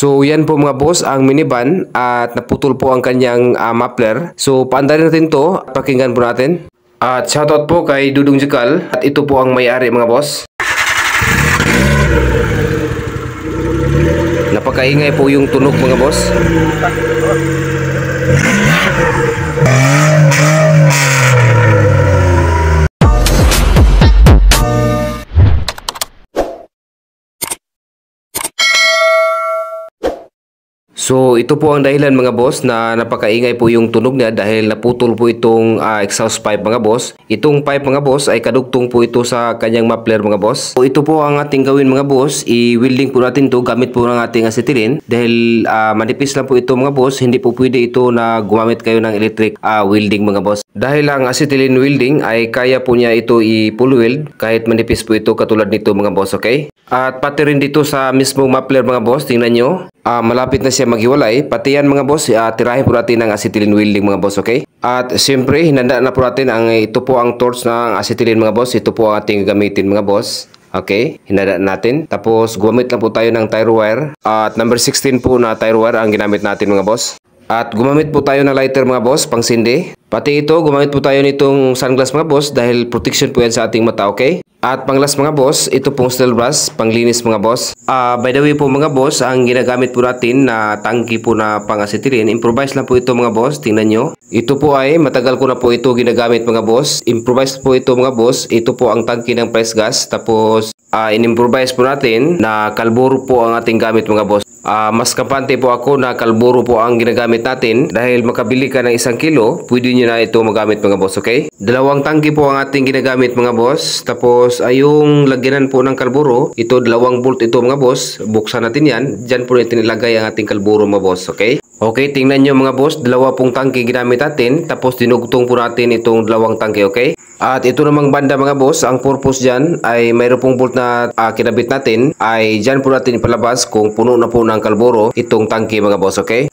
So yan po mga boss ang minivan at naputol po ang kanyang muffler. So paandarin natin to, pakinggan po natin. At shoutout po kay Dudong Jikal at ito po ang may-ari mga boss. Napakaingay po yung tunog mga boss. So ito po ang dahilan mga boss na napakaingay po yung tunog niya dahil naputol po itong exhaust pipe mga boss. Itong pipe mga boss ay kadugtong po ito sa kanyang muffler mga boss. So ito po ang ating gawin mga boss, i-welding po natin to gamit po ng ating acetylene dahil manipis lang po ito mga boss, hindi po pwede ito na gumamit kayo ng electric welding mga boss. Dahil ang acetylene welding ay kaya po niya ito i-full weld kahit manipis po ito katulad nito mga boss, okay? At pati rin dito sa mismong muffler mga boss, tingnan nyo. Malapit na siya maghiwalay. Pati yan mga boss, tirahin po natin ng acetylene welding mga boss, okay? At siyempre, hinanda na po natin ito po ang torch ng acetylene mga boss. Ito po ang ating gamitin mga boss. Okay, hinanda natin. Tapos gumamit lang po tayo ng tire wire. At number 16 po na tire wire ang ginamit natin mga boss. At gumamit po tayo ng lighter mga boss, pang sindi. Pati ito, gumamit po tayo nitong sunglass mga boss dahil protection po yan sa ating mata, okay? At panglas mga boss, ito pong steel brush, panglinis mga boss. By the way po mga boss, ang ginagamit po natin na tangki po na pang acetylene, improvise lang po ito mga boss, tingnan nyo. Ito po ay matagal ko na po ito ginagamit mga boss. Improvise po ito mga boss, ito po ang tangki ng press gas. Tapos in-improvise po natin na kalburo po ang ating gamit mga boss. Mas kampante po ako na kalburo po ang ginagamit natin dahil makabili ka ng 1 kilo, pwede nyo na ito magamit mga boss, okay? 2 tangki po ang ating ginagamit mga boss. Tapos yung lagyanan po ng kalburo, ito 2 bolt ito mga boss. Buksan natin yan, dyan po natin ilagay ang ating kalburo mga boss, okay? Okay, tingnan nyo mga boss, 2 pong tangki ginamit natin. Tapos dinugtong po natin itong 2 tangki, okay? At ito namang banda mga boss, ang purpose dyan ay mayroon pong bolt na kinabit natin ay dyan po natin ipalabas kung puno na po ng kalburo itong tangki mga boss, okay?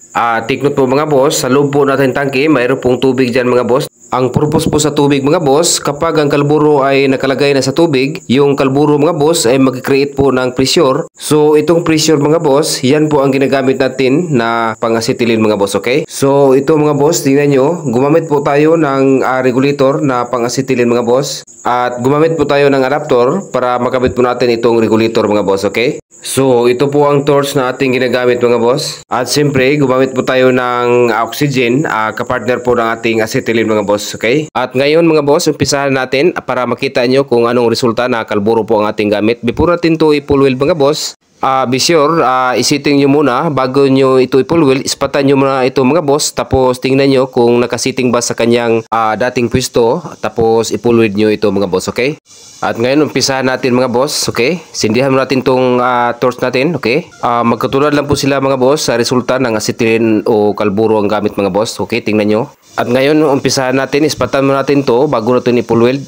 Take note po mga boss, sa loob po natin tangki mayroon pong tubig dyan mga boss. Ang purpose po sa tubig mga boss, kapag ang kalburo ay nakalagay na sa tubig, yung kalburo mga boss ay mag-create po ng pressure. So itong pressure mga boss, yan po ang ginagamit natin na pang-acetylene mga boss, okay? So ito mga boss, tingnan nyo, gumamit po tayo ng regulator na pang-acetylene mga boss. At gumamit po tayo ng adapter para makabit po natin itong regulator mga boss, okay? So ito po ang torch na ating ginagamit mga boss. At siyempre, gumamit po tayo ng oxygen, kapartner po ng ating acetylene mga boss, okay? At ngayon mga boss, umpisahan natin para makita nyo kung anong resulta na kalburo po ang ating gamit. Before natin to i-full weld mga boss, be sure, isiting nyo muna bago nyo ito i-full weld, ispatan nyo muna ito mga boss. Tapos tingnan nyo kung nakasiting ba sa kanyang dating pwesto. Tapos i-full weld nyo ito mga boss, okay? At ngayon umpisahan natin mga boss, okay? Sindihan mo natin tong torch natin, okay? Magkatulad lang po sila mga boss sa resulta ng acetylene o kalburo ang gamit mga boss, okay? Tingnan nyo. At ngayon umpisahan natin, ispatan mo natin to bago natin i-full weld.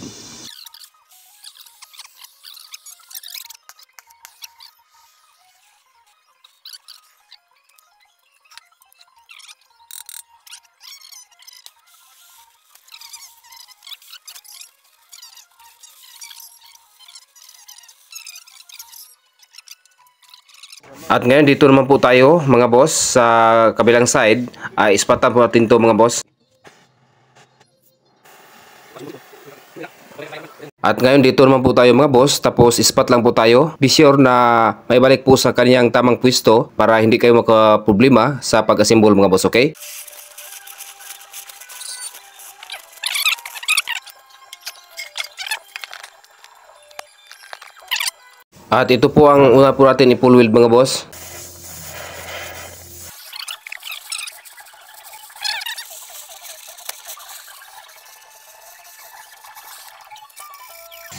At ngayon dito naman po tayo mga boss sa kabilang side, ispatan po natin to mga boss. At ngayon dito naman po tayo mga boss, tapos ispat lang po tayo. Be sure na may balik po sa kanyang tamang pwesto para hindi kayo makaproblema sa pag-assemble mga boss, okay? At ito po ang una po natin i-full weld mga boss.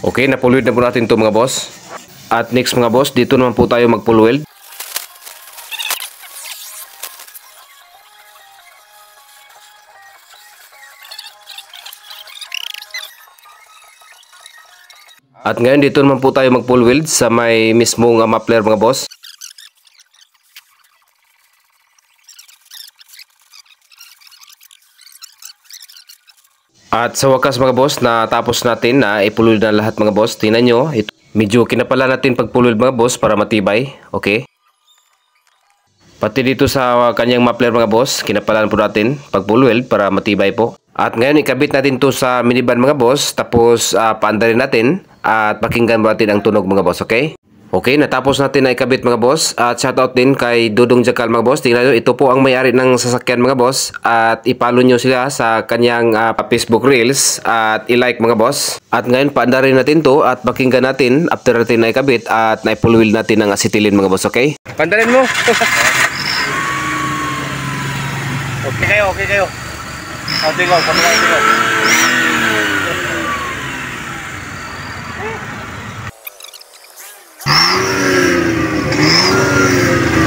Okay, na-full weld na po natin ito mga boss. At next mga boss, dito naman po tayo mag-full weld. At ngayon dito naman po tayo mag-full weld sa may mismong muffler mga boss. At sa wakas mga boss, natapos natin na i-full weld na lahat mga boss. Tingnan nyo, medyo kinapala natin pag-full weld mga boss para matibay. Okay? Pati dito sa kanyang muffler mga boss, kinapalan po natin pag full weld para matibay po. At ngayon ikabit natin to sa minivan mga boss, tapos paandarin natin at pakinggan mo natin ang tunog mga boss, okay? Okay, natapos natin na ikabit mga boss at shoutout din kay Dudong Jakal mga boss. Tingnan nyo, ito po ang may-ari ng sasakyan mga boss at i-follow nyo sila sa kanyang Facebook Reels at i-like mga boss. At ngayon paandarin natin to at pakinggan natin after natin na ikabit at na-full wheel natin ng acetylene mga boss, okay? Pandarin mo! Okay kayo, okay kayo. Tingol, tingol.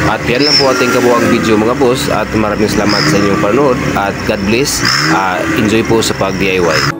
At yan lang po ating kabuang video mga boss at maraming salamat sa inyong panood at God bless. Enjoy po sa pag-DIY.